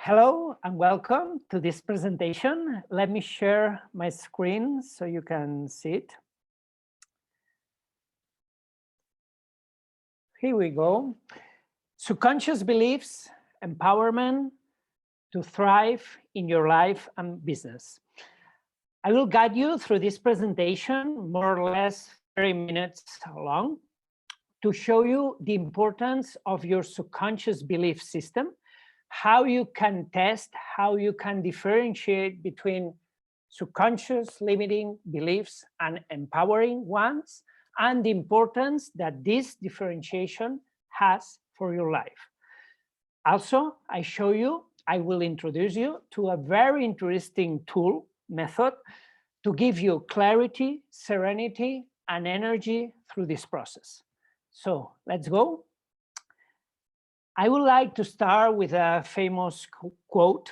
Hello and welcome to this presentation. Let me share my screen so you can see it. Here we go. Subconscious beliefs, empowerment to thrive in your life and business. I will guide you through this presentation, more or less 30 minutes long, to show you the importance of your subconscious belief system, how you can test, how you can differentiate between subconscious limiting beliefs and empowering ones, and the importance that this differentiation has for your life. Also, I will introduce you to a very interesting tool, method, to give you clarity, serenity, and energy through this process. So let's go. I would like to start with a famous quote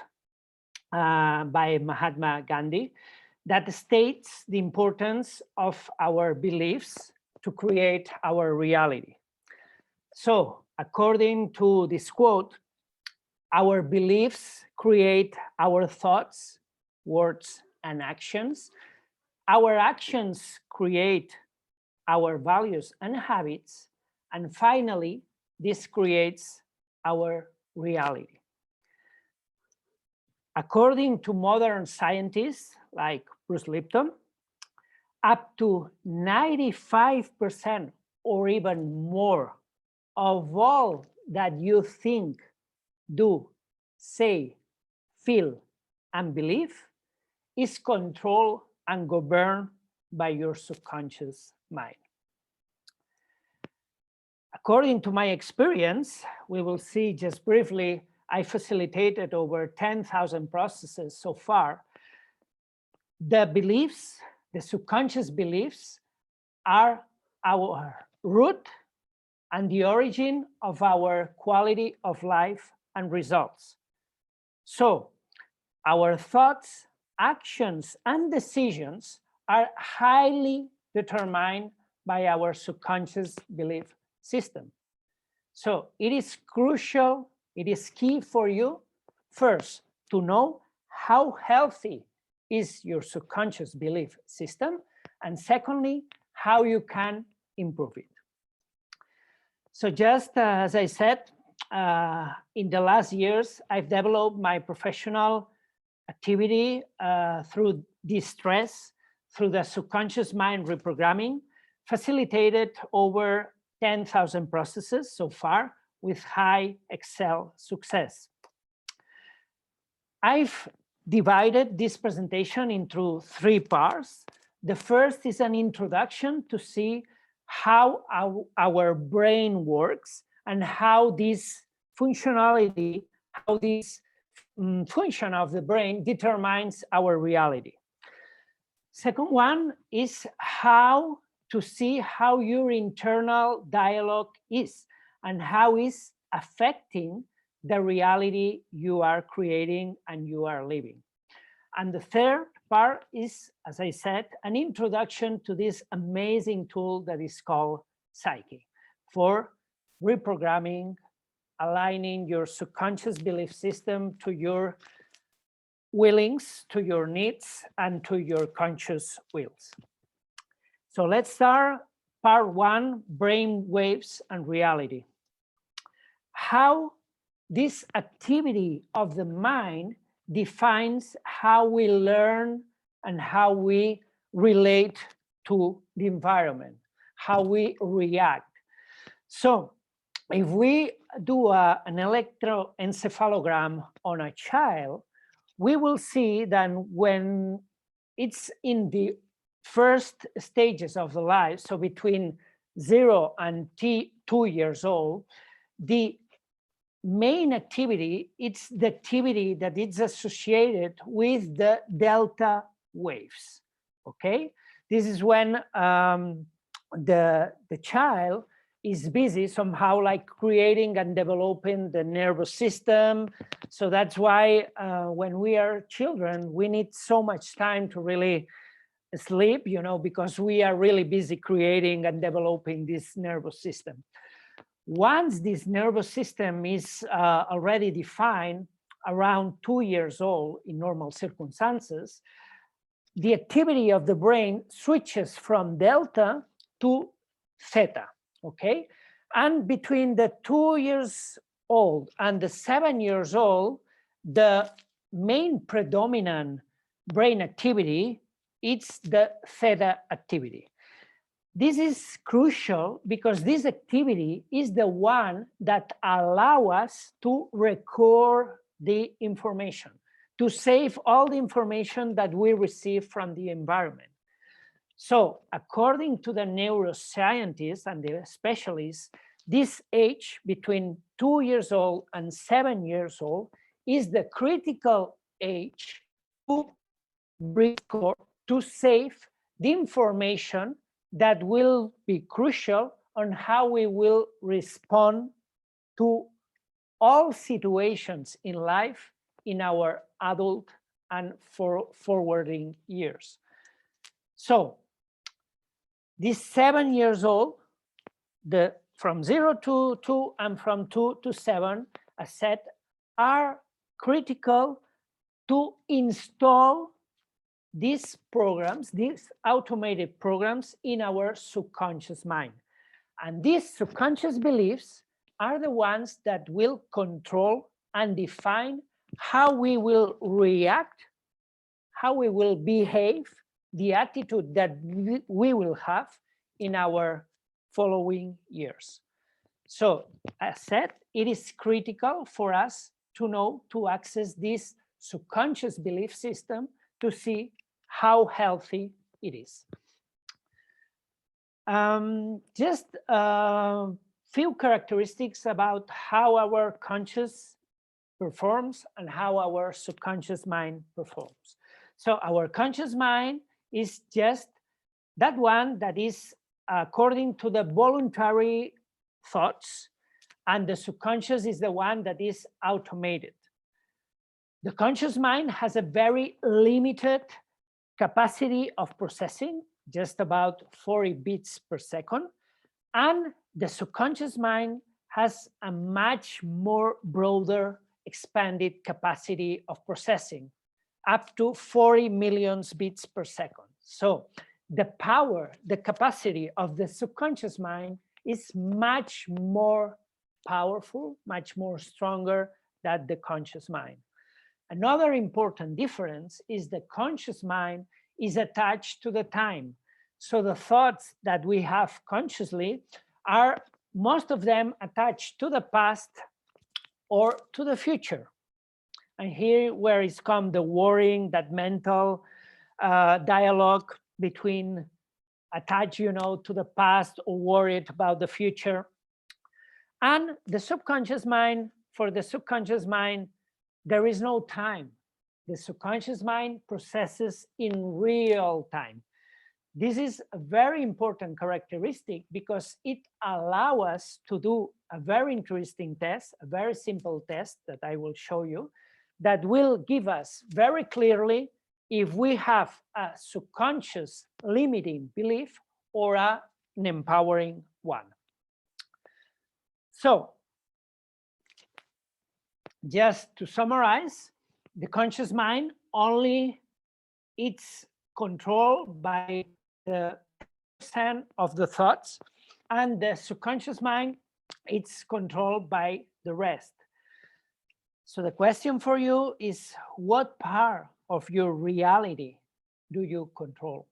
by Mahatma Gandhi that states the importance of our beliefs to create our reality. So, according to this quote, our beliefs create our thoughts, words, and actions. Our actions create our values and habits. And finally, this creates our reality. According to modern scientists like Bruce Lipton, up to 95% or even more of all that you think, do, say, feel, and believe is controlled and governed by your subconscious mind. According to my experience, we will see just briefly, I facilitated over 10,000 processes so far. The beliefs, the subconscious beliefs, are our root and the origin of our quality of life and results. So, our thoughts, actions, and decisions are highly determined by our subconscious belief system. So it is crucial, it is key for you, first, to know how healthy is your subconscious belief system, and secondly, how you can improve it. So just as I said, in the last years, I've developed my professional activity through distress, through the subconscious mind reprogramming, facilitated over 10,000 processes so far with high Excel success. I've divided this presentation into 3 parts. The first is an introduction to see how our brain works and how this functionality, how this function of the brain determines our reality. Second one is how to see how your internal dialogue is and how is affecting the reality you are creating and you are living. And the third part is, as I said, an introduction to this amazing tool that is called psych-K for reprogramming, aligning your subconscious belief system to your willings, to your needs, and to your conscious wills. So let's start part 1, brain waves and reality. How this activity of the mind defines how we learn and how we relate to the environment, how we react. So if we do an electroencephalogram on a child, we will see that when it's in the first stages of the life, so between 0 and 2 years old, the main activity, it's the activity that is associated with the delta waves, okay? This is when the child is busy somehow like creating and developing the nervous system. So that's why when we are children, we need so much time to really sleep, you know, because we are really busy creating and developing this nervous system. Once this nervous system is already defined, around 2 years old in normal circumstances, the activity of the brain switches from delta to theta, okay? And between the 2 years old and the 7 years old, the main predominant brain activity is the theta activity. This is crucial because this activity is the one that allows us to record the information, to save all the information that we receive from the environment. So according to the neuroscientists and the specialists, this age between 2 years old and 7 years old is the critical age to record, to save the information that will be crucial on how we will respond to all situations in life in our adult and forwarding years. So these 7 years old, from 0 to 2 and from 2 to 7, as said, are critical to install these programs, these automated programs in our subconscious mind. And these subconscious beliefs are the ones that will control and define how we will react, how we will behave, the attitude that we will have in our following years. So, as said, it is critical for us to know, to access this subconscious belief system to see how healthy it is. Just a few characteristics about how our conscious performs and how our subconscious mind performs. So our conscious mind is just that one that is according to the voluntary thoughts, and the subconscious is the one that is automated. The conscious mind has a very limited capacity of processing, just about 40 bits per second, and the subconscious mind has a much more broader expanded capacity of processing, up to 40 million bits per second. So the power, the capacity of the subconscious mind is much more powerful, much more stronger than the conscious mind. Another important difference is the conscious mind is attached to the time. So the thoughts that we have consciously are, most of them, attached to the past or to the future. And here where is come the worrying, that mental dialogue between attached, to the past or worried about the future. And the subconscious mind, for the subconscious mind, there is no time. The subconscious mind processes in real time. This is a very important characteristic because it allows us to do a very interesting test, a very simple test that I will show you, that will give us very clearly if we have a subconscious limiting belief or an empowering one. So, just to summarize, the conscious mind only it's controlled by the 10% of the thoughts, and the subconscious mind it's controlled by the rest. So the question for you is, what part of your reality do you control?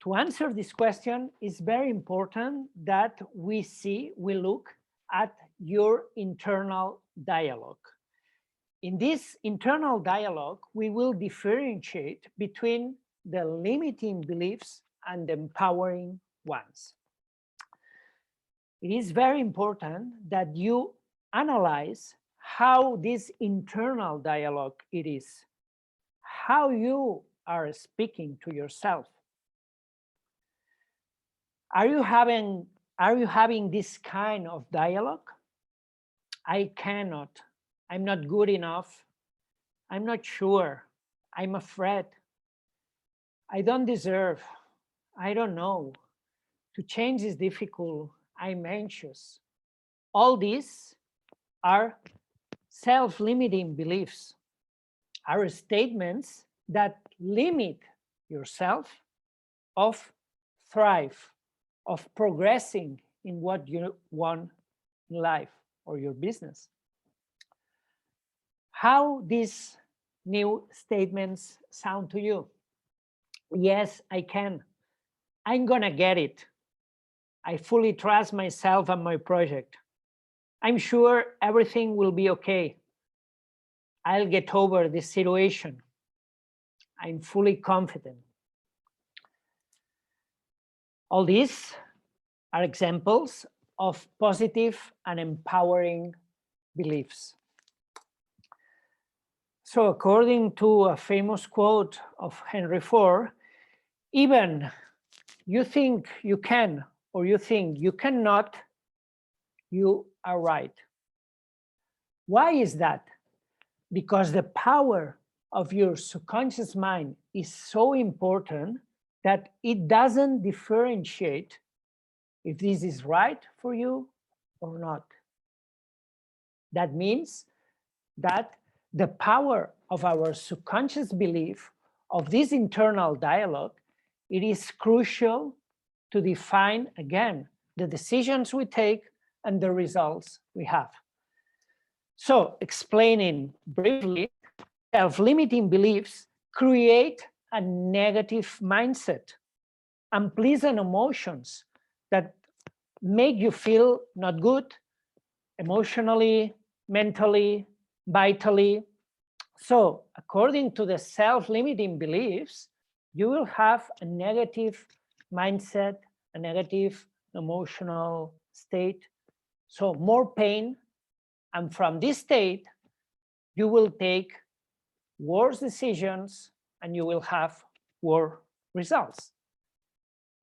To answer this question, it's very important that we look at your internal dialogue. In this internal dialogue, we will differentiate between the limiting beliefs and the empowering ones. It is very important that you analyze how this internal dialogue it is, how you are speaking to yourself. Are you having this kind of dialogue? I cannot. I'm not good enough. I'm not sure. I'm afraid. I don't deserve. I don't know. To change is difficult. I'm anxious. All these are self-limiting beliefs are statements that limit yourself of thrive, of progressing in what you want in life or your business. How these new statements sound to you? Yes, I can. I'm gonna get it. I fully trust myself and my project. I'm sure everything will be okay. I'll get over this situation. I'm fully confident. All these are examples of positive and empowering beliefs. So according to a famous quote of Henry Ford, even you think you can or you think you cannot, you are right. Why is that? Because the power of your subconscious mind is so important that it doesn't differentiate if this is right for you or not. That means that the power of our subconscious belief, of this internal dialogue, it is crucial to define, again, the decisions we take and the results we have. So, explaining briefly, self-limiting beliefs create a negative mindset, unpleasant emotions that make you feel not good emotionally, mentally, vitally. So, according to the self-limiting beliefs, you will have a negative mindset, a negative emotional state. So, more pain. And from this state, you will take worse decisions and you will have worse results.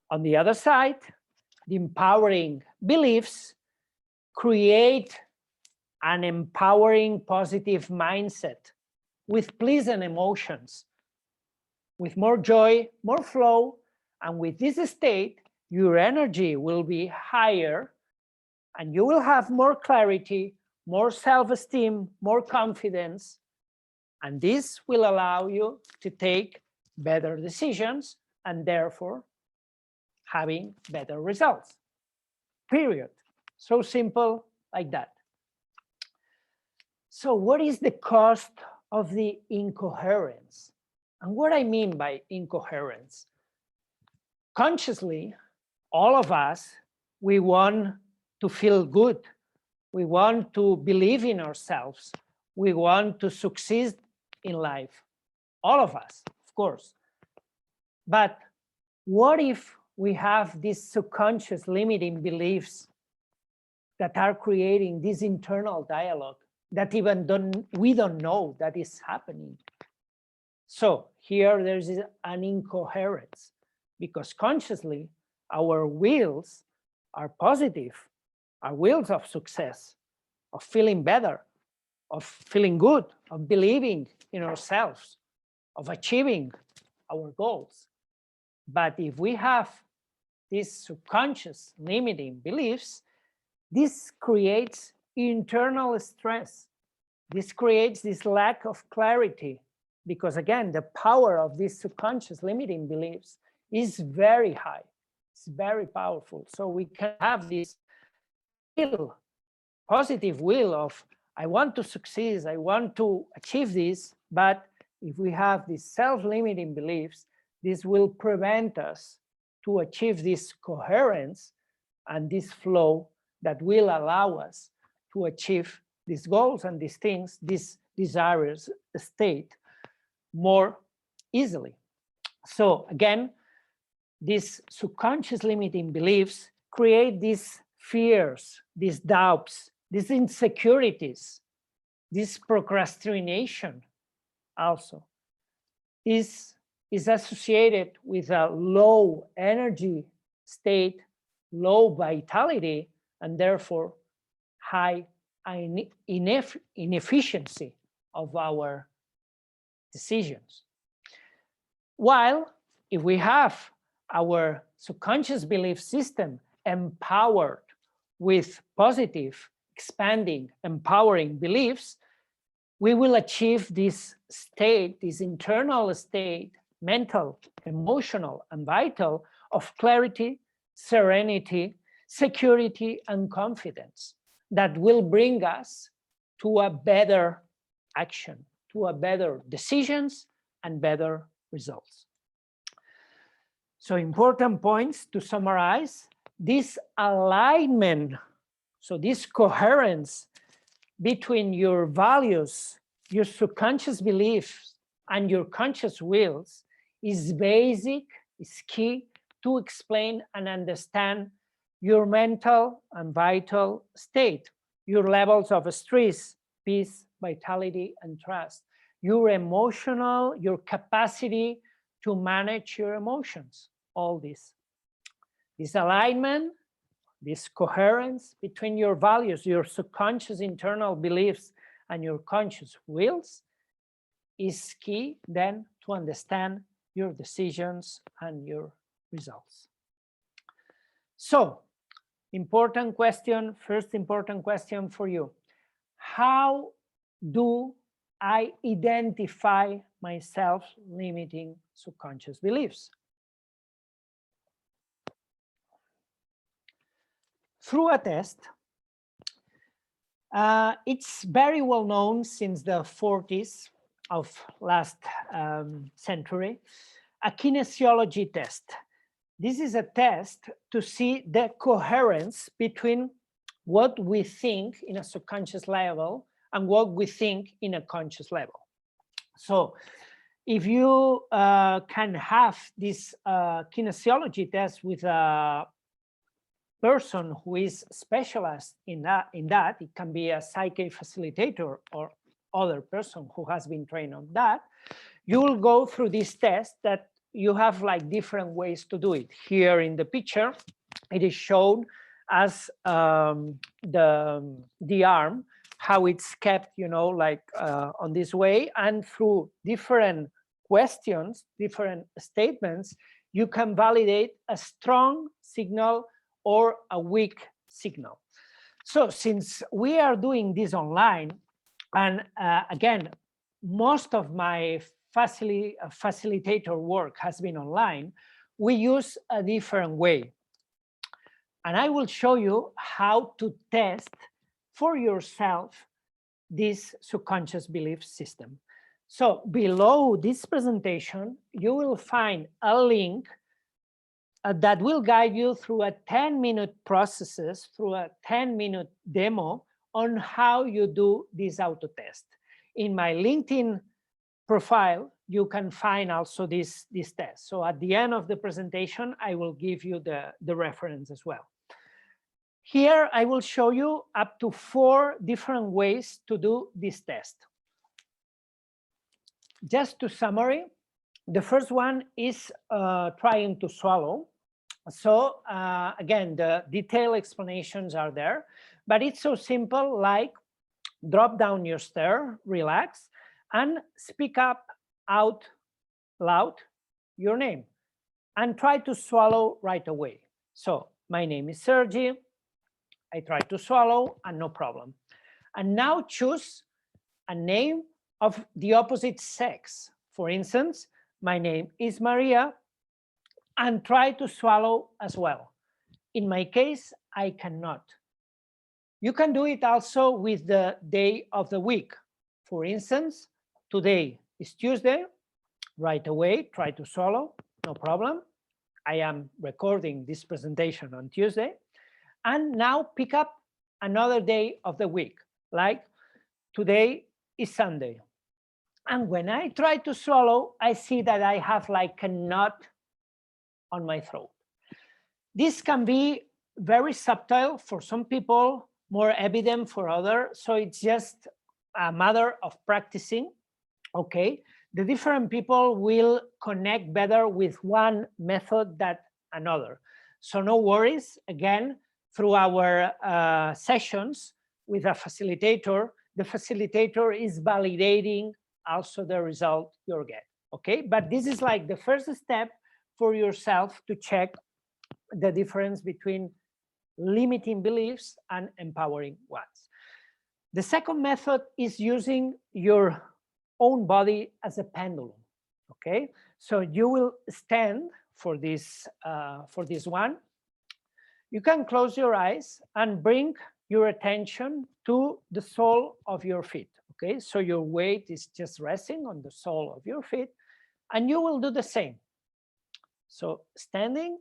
On the other side, the empowering beliefs create an empowering positive mindset with pleasant emotions, with more joy, more flow, and with this state, your energy will be higher and you will have more clarity, more self-esteem, more confidence, and this will allow you to take better decisions and therefore having better results, period. So simple like that. So what is the cost of the incoherence? And what I mean by incoherence? Consciously, all of us, we want to feel good. We want to believe in ourselves. We want to succeed in life. All of us, of course. But what if we have these subconscious limiting beliefs that are creating this internal dialogue that even we don't know that is happening? So here there's an incoherence because consciously our wills are positive, our wills of success, of feeling better, of feeling good, of believing in ourselves, of achieving our goals. But if we have these subconscious limiting beliefs, this creates internal stress. This creates this lack of clarity because, again, the power of these subconscious limiting beliefs is very high. It's very powerful. So we can have this will, positive will of, I want to succeed, I want to achieve this, but if we have these self-limiting beliefs, this will prevent us to achieve this coherence and this flow that will allow us to achieve these goals and these things, this desired state more easily. So again, these subconscious limiting beliefs create these fears, these doubts, these insecurities, this procrastination also. This is associated with a low energy state, low vitality, and therefore high inefficiency of our decisions. While if we have our subconscious belief system empowered with positive, expanding, empowering beliefs, we will achieve this state, this internal state, mental, emotional, and vital, of clarity, serenity, security, and confidence that will bring us to a better action, to a better decisions and better results. So important points to summarize: this alignment, so this coherence between your values, your subconscious beliefs, and your conscious wills is basic, is key to explain and understand your mental and vital state, your levels of stress, peace, vitality, and trust, your emotional, your capacity to manage your emotions, all this. This alignment, this coherence between your values, your subconscious internal beliefs, and your conscious wills is key then to understand your decisions and your results. So, important question, first important question for you. How do I identify my self-limiting subconscious beliefs? Through a test. It's very well known since the 40s of last century, a kinesiology test. This is a test to see the coherence between what we think in a subconscious level and what we think in a conscious level. So if you can have this kinesiology test with a person who is specialized in that, it can be a psych-K facilitator or other person who has been trained on that, you will go through this test that you have like different ways to do it. Here in the picture, it is shown as the arm, how it's kept, you know, like on this way, and through different questions, different statements, you can validate a strong signal or a weak signal. So since we are doing this online, and again, most of my facilitator work has been online, we use a different way. And I will show you how to test for yourself this subconscious belief system. So below this presentation, you will find a link that will guide you through a 10-minute processes, through a 10-minute demo on how you do this auto test. In my LinkedIn profile, you can find also this test. So at the end of the presentation, I will give you the reference as well. Here, I will show you up to 4 different ways to do this test. Just to summary, the first one is trying to swallow. So again, the detailed explanations are there, but it's so simple, like drop down your stare, relax, and speak up out loud your name and try to swallow right away. So my name is Sergi. I try to swallow and no problem. And now choose a name of the opposite sex. For instance, my name is Maria, and try to swallow as well. In my case, I cannot. You can do it also with the day of the week. For instance, today is Tuesday. Right away, try to swallow, no problem. I am recording this presentation on Tuesday. And now pick up another day of the week, like today is Sunday. And when I try to swallow, I see that I have like a knot on my throat. This can be very subtle for some people, more evident for others. So it's just a matter of practicing, okay? The different people will connect better with one method than another. So no worries, again, through our sessions with a facilitator, the facilitator is validating also the result you'll get, okay? But this is like the first step for yourself to check the difference between limiting beliefs and empowering ones. The second method is using your own body as a pendulum. Okay, so you will stand for this one. You can close your eyes and bring your attention to the sole of your feet. Okay, so your weight is just resting on the sole of your feet, and you will do the same. So standing,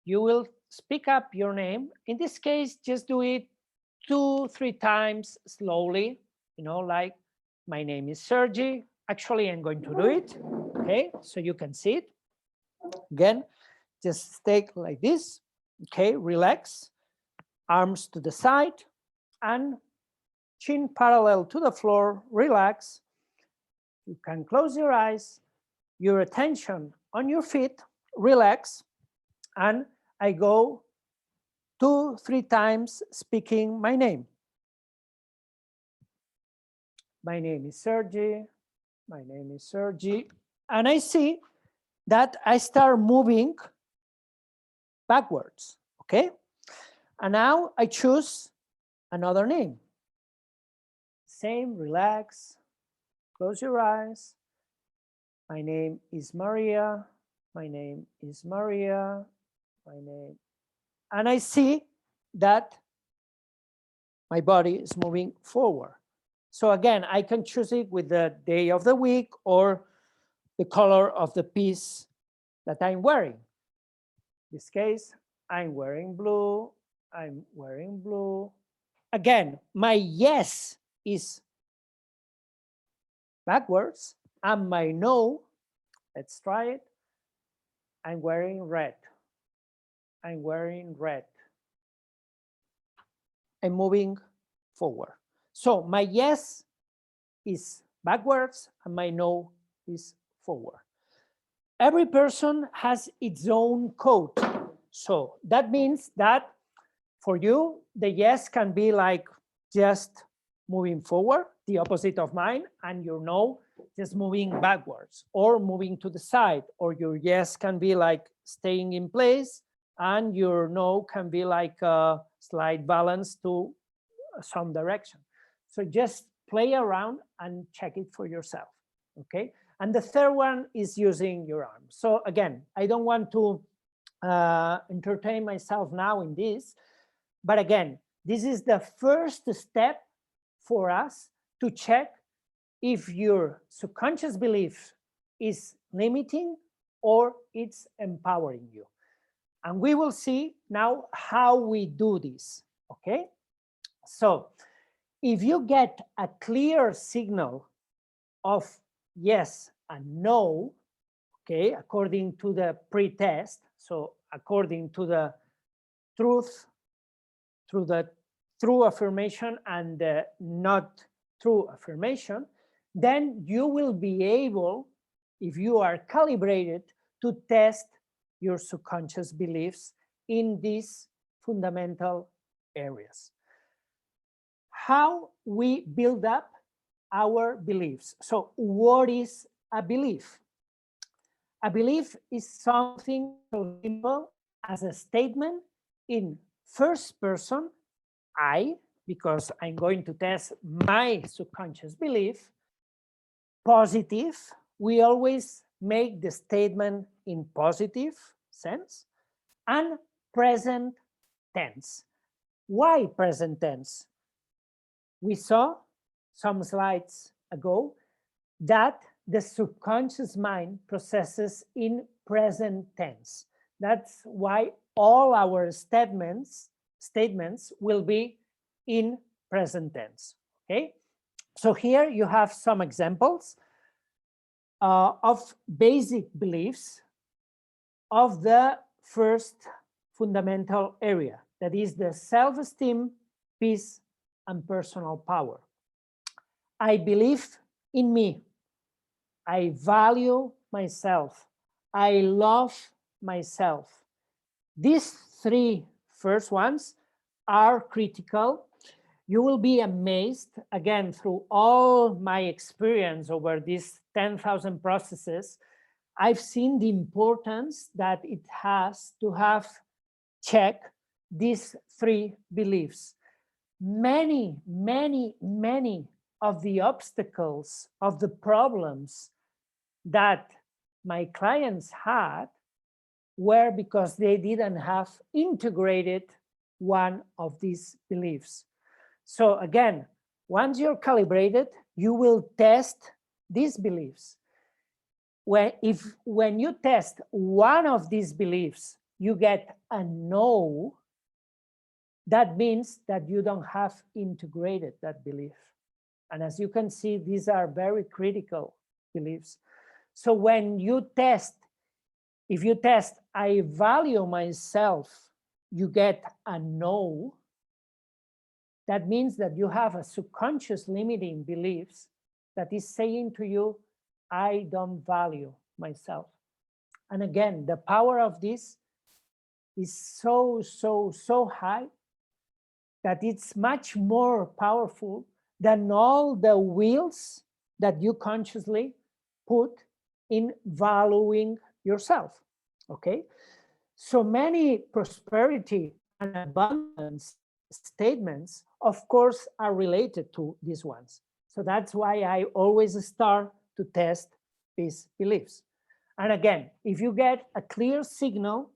you will speak up your name. In this case, just do it 2-3 times slowly, like my name is Sergi. Actually, I'm going to do it. Okay, so you can see it. Again, just stay like this. Okay, relax, arms to the side and chin parallel to the floor, relax. You can close your eyes, your attention on your feet, relax, and I go 2-3 times speaking my name. My name is Sergi, my name is Sergi, and I see that I start moving backwards, okay? And now I choose another name. Same, relax, close your eyes. My name is Maria, my name is Maria, my name. And I see that my body is moving forward. So again, I can choose it with the day of the week or the color of the piece that I'm wearing. In this case, I'm wearing blue, I'm wearing blue. Again, my yes is backwards, and my no, let's try it, I'm wearing red. I'm wearing red. I'm moving forward. So my yes is backwards and my no is forward. Every person has its own code. So that means that for you, the yes can be like just moving forward, the opposite of mine, and your no just moving backwards or moving to the side, or your yes can be like staying in place and your no can be like a slight balance to some direction. So just play around and check it for yourself, okay? And the third one is using your arms. So again, I don't want to entertain myself now in this, but again, this is the first step for us to check if your subconscious belief is limiting or it's empowering you. And we will see now how we do this, okay? So if you get a clear signal of yes and no, okay, according to the pre-test, so according to the truth, through the true affirmation and the not true affirmation, then you will be able, if you are calibrated, to test your subconscious beliefs in these fundamental areas. How we build up our beliefs. So what is a belief? A belief is something so simple as a statement in first person, I, because I'm going to test my subconscious belief. Positive, we always make the statement in positive sense, and present tense. Why present tense? We saw some slides ago that the subconscious mind processes in present tense. That's why all our statements will be in present tense, okay? So here you have some examples of basic beliefs of the first fundamental area, that is the self-esteem, peace, and personal power. I believe in me. I value myself. I love myself. These three first ones are critical. You will be amazed, again, through all my experience over these 10,000 processes, I've seen the importance that it has to have check these three beliefs. many of the obstacles, of the problems that my clients had were because they didn't have integrated one of these beliefs. So again, once you're calibrated, you will test these beliefs. When you test one of these beliefs, you get a no, that means that you don't have integrated that belief. And as you can see, these are very critical beliefs. So when you test, if you test, I value myself, you get a no, that means that you have a subconscious limiting beliefs that is saying to you, I don't value myself. And again, the power of this is so high that it's much more powerful than all the wills that you consciously put in valuing yourself, okay? So many prosperity and abundance statements, of course, are related to these ones. So that's why I always start to test these beliefs. And again, if you get a clear signal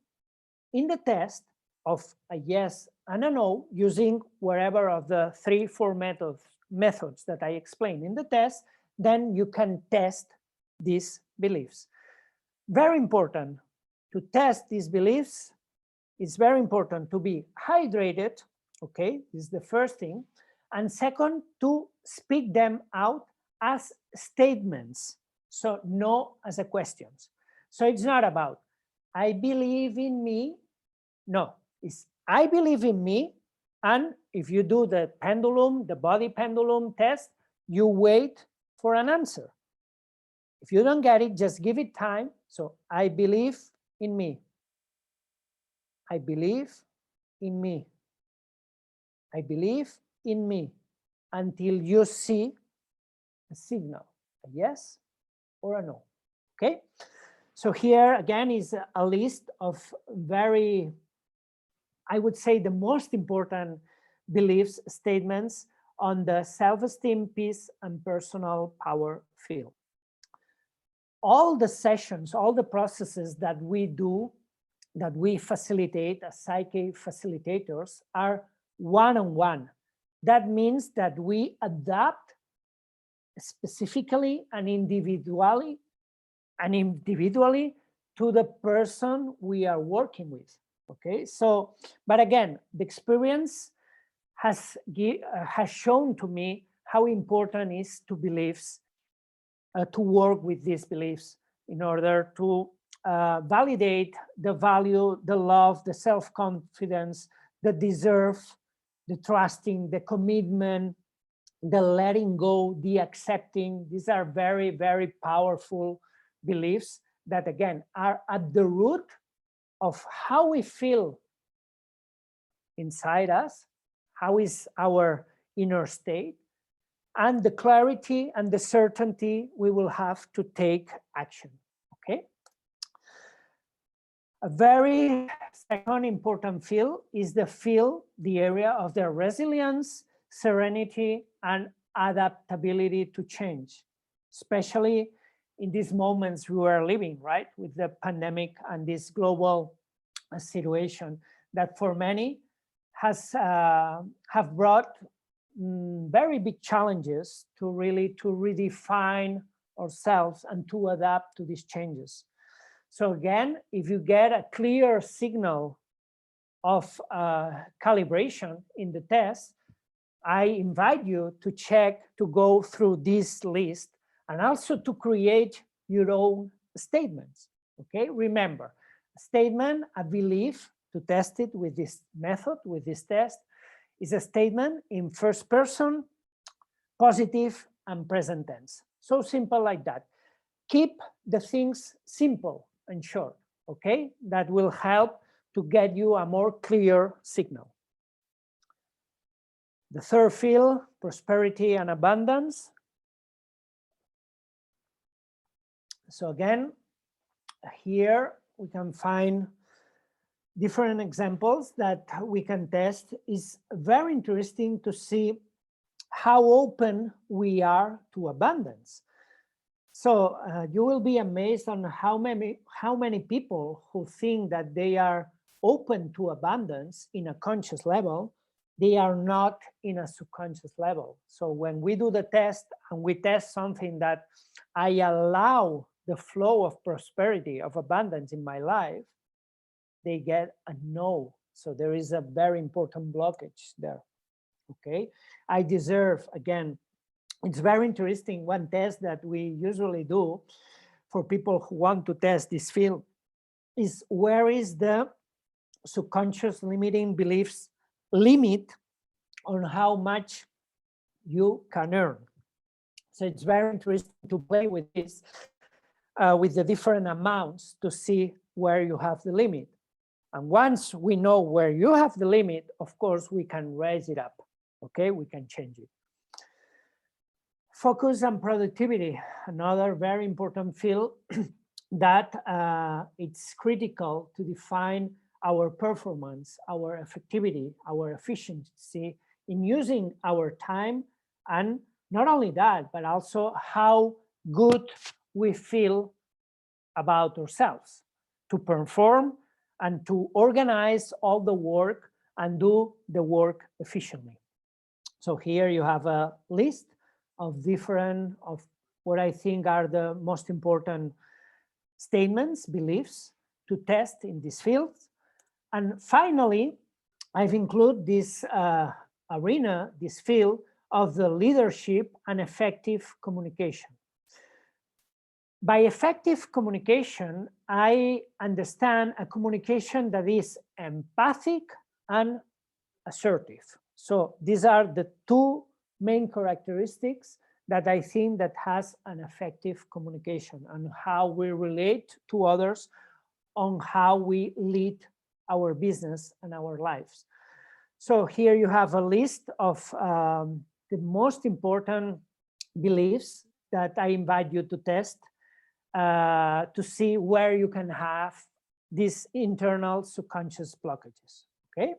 in the test of a yes and a no, using wherever of the 3-4 methods that I explained in the test, then you can test these beliefs. Very important to test these beliefs. It's very important to be hydrated, okay? This is the first thing. And second, to speak them out as statements. So no as a questions. So it's not about, I believe in me. No, it's I believe in me. And if you do the pendulum, the body pendulum test, you wait for an answer. If you don't get it, just give it time. So I believe in me. I believe in me. I believe in me, until you see a signal, a yes or a no, okay? So here again is a list of very, I would say, the most important beliefs statements on the self-esteem, peace, and personal power field. All the sessions, all the processes that we do, that we facilitate as psych-K facilitators, are one-on-one. That means that we adapt specifically and individually to the person we are working with. Okay, so, but again, the experience has shown to me how important it is to beliefs, to work with these beliefs in order to validate the value, the love, the self-confidence, the deserve, the trusting, the commitment, the letting go, the accepting. These are very, very powerful beliefs that, again, are at the root of how we feel inside us, how is our inner state, and the clarity and the certainty we will have to take action, okay? A very second important field is the area of the resilience, serenity, and adaptability to change, especially in these moments we are living, right, with the pandemic and this global situation that for many has have brought very big challenges to redefine ourselves and to adapt to these changes. So again, if you get a clear signal of calibration in the test, I invite you to check, to go through this list, and also to create your own statements, okay? Remember, a statement, a belief, to test it with this method, with this test, is a statement in first person, positive, and present tense. So simple like that. Keep the things simple and short, okay? That will help to get you a more clear signal. The third field, prosperity and abundance. So again, here we can find different examples that we can test. Is very interesting to see how open we are to abundance. So you will be amazed on how many people who think that they are open to abundance in a conscious level, they are not in a subconscious level. So when we do the test and we test something that I allow the flow of prosperity, of abundance in my life, they get a no. So there is a very important blockage there. Okay, I deserve, again, it's very interesting. One test that we usually do for people who want to test this field is where is the subconscious limiting beliefs limit on how much you can earn. So it's very interesting to play with this, with the different amounts to see where you have the limit. And once we know where you have the limit, of course, we can raise it up. Okay, we can change it. Focus and productivity, another very important field that it's critical to define our performance, our effectivity, our efficiency in using our time, and not only that, but also how good we feel about ourselves to perform and to organize all the work and do the work efficiently. So here you have a list of different, of what I think are the most important statements, beliefs to test in this field. And finally, I've included this arena, this field of the leadership and effective communication. By effective communication, I understand a communication that is empathic and assertive. So these are the two main characteristics that I think that has an effective communication and how we relate to others, on how we lead our business and our lives. So here you have a list of the most important beliefs that I invite you to test to see where you can have these internal subconscious blockages. Okay.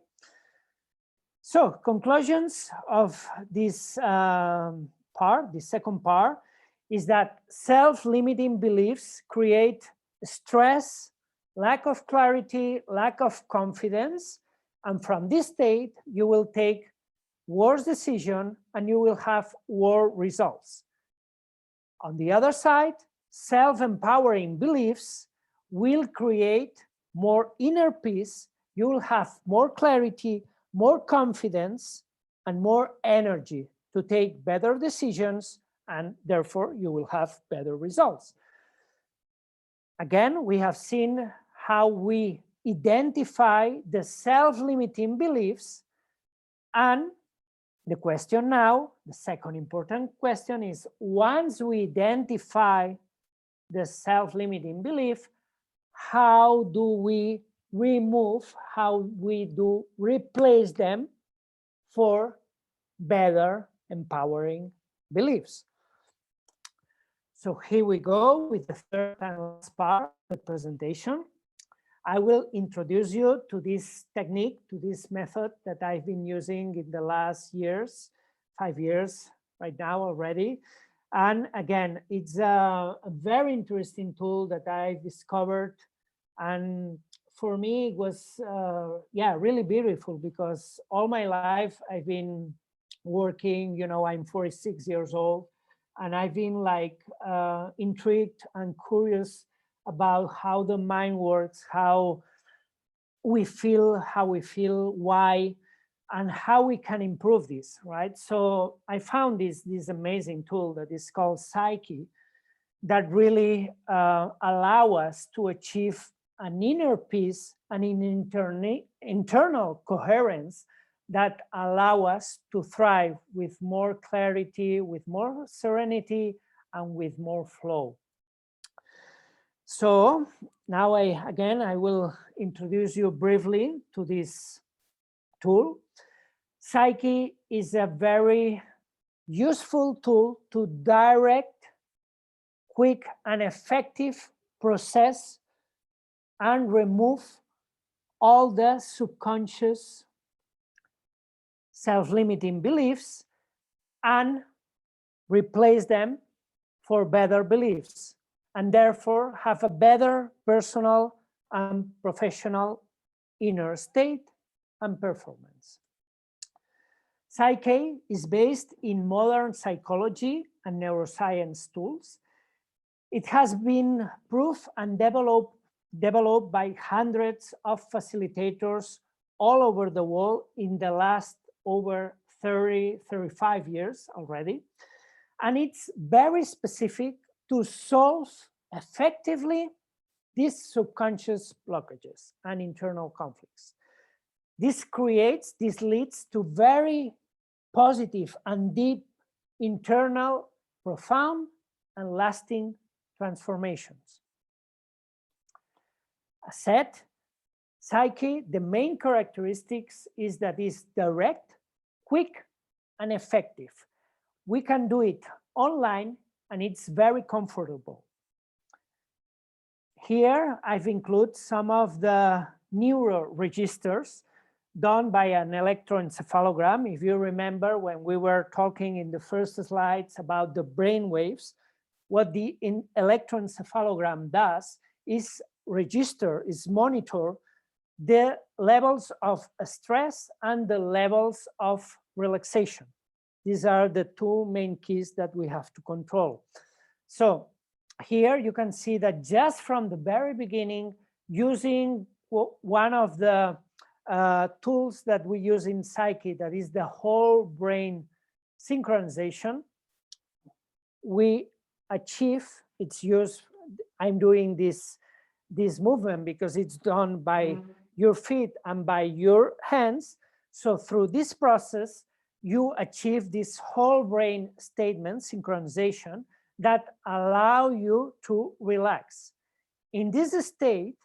So conclusions of this part, the second part, is that self-limiting beliefs create stress, lack of clarity, lack of confidence, and from this state you will take worse decisions and you will have worse results. On the other side, self-empowering beliefs will create more inner peace. You will have more clarity, more confidence, and more energy to take better decisions, and therefore you will have better results. Again, we have seen how we identify the self-limiting beliefs, and the question now, the second important question is, once we identify the self-limiting belief, how do we remove, how we do replace them for better empowering beliefs? So here we go with the third and last part of the presentation. I will introduce you to this technique, to this method that I've been using in the last years, 5 years right now already. And again, it's a very interesting tool that I discovered. And for me, it was, really beautiful, because all my life I've been working, I'm 46 years old, and I've been like intrigued and curious about how the mind works, how we feel, why, and how we can improve this, right? So I found this amazing tool that is called psych-K, that really allow us to achieve an inner peace and an internal coherence that allow us to thrive with more clarity, with more serenity, and with more flow. So now I will introduce you briefly to this tool. psych-K is a very useful tool to direct, quick, and effective process and remove all the subconscious self-limiting beliefs and replace them for better beliefs, and therefore have a better personal and professional inner state and performance. Psych-K is based in modern psychology and neuroscience tools. It has been proved and developed by hundreds of facilitators all over the world in the last over 35 years already. And it's very specific to solve effectively these subconscious blockages and internal conflicts. This leads to very positive and deep internal, profound and lasting transformations. As said, Psych-K, the main characteristics is that it's direct, quick and effective. We can do it online and it's very comfortable. Here I've included some of the neuro registers done by an electroencephalogram. If you remember when we were talking in the first slides about the brain waves, what the electroencephalogram does is monitor the levels of stress and the levels of relaxation. These are the two main keys that we have to control. So here you can see that just from the very beginning, using one of the tools that we use in Psych-K, that is the whole brain synchronization, we achieve its use. I'm doing this movement because it's done by your feet and by your hands. So through this process, you achieve this whole brain statement synchronization that allow you to relax. In this state,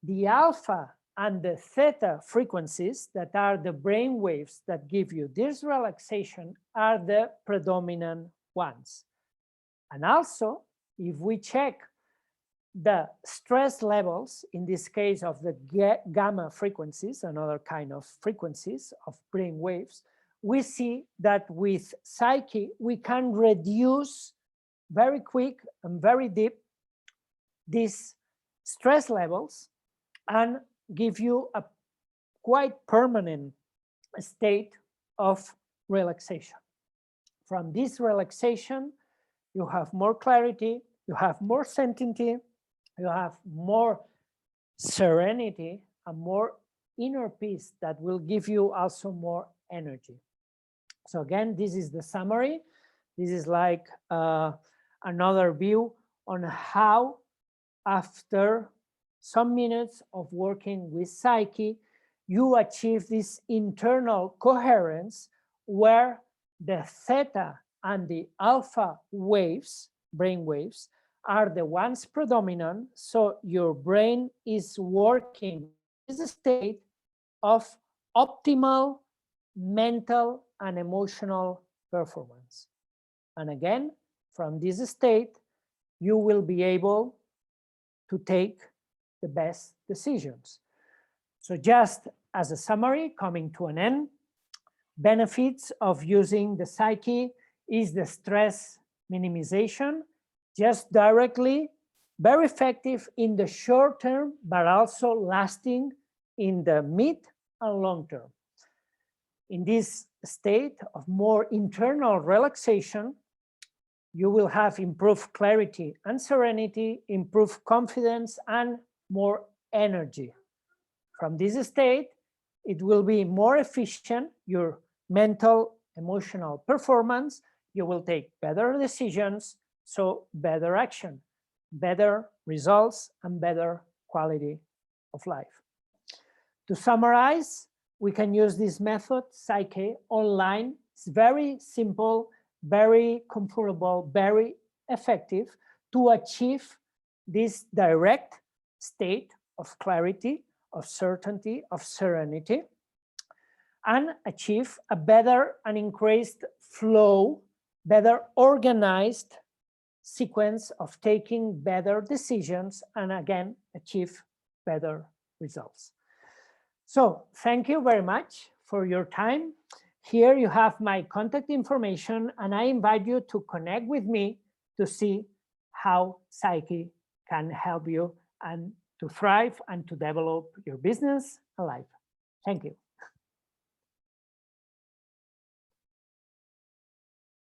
the alpha and the theta frequencies, that are the brain waves that give you this relaxation, are the predominant ones. And also, if we check the stress levels, in this case of the gamma frequencies, another kind of frequencies of brain waves, we see that with Psych-K, we can reduce very quick and very deep these stress levels and give you a quite permanent state of relaxation. From this relaxation, you have more clarity, you have more certainty, you have more serenity and more inner peace that will give you also more energy. So again, this is the summary. This is like another view on how, after some minutes of working with Psych-K, you achieve this internal coherence where the theta and the alpha waves, brain waves, are the ones predominant. So your brain is working in a state of optimal mental and emotional performance. And again, from this state, you will be able to take the best decisions. So just as a summary, coming to an end, benefits of using the Psych-K is the stress minimization, just directly, very effective in the short term, but also lasting in the mid and long term. In this state of more internal relaxation, you will have improved clarity and serenity, improved confidence, and more energy. From this state, it will be more efficient, your mental, emotional performance. You will take better decisions, so better action, better results, and better quality of life. To summarize, we can use this method, Psych-K, online. It's very simple, very comfortable, very effective to achieve this direct state of clarity, of certainty, of serenity, and achieve a better and increased flow, better organized sequence of taking better decisions, and again, achieve better results. So thank you very much for your time. Here you have my contact information, and I invite you to connect with me to see how psych-K can help you and to thrive and to develop your business and life. Thank you.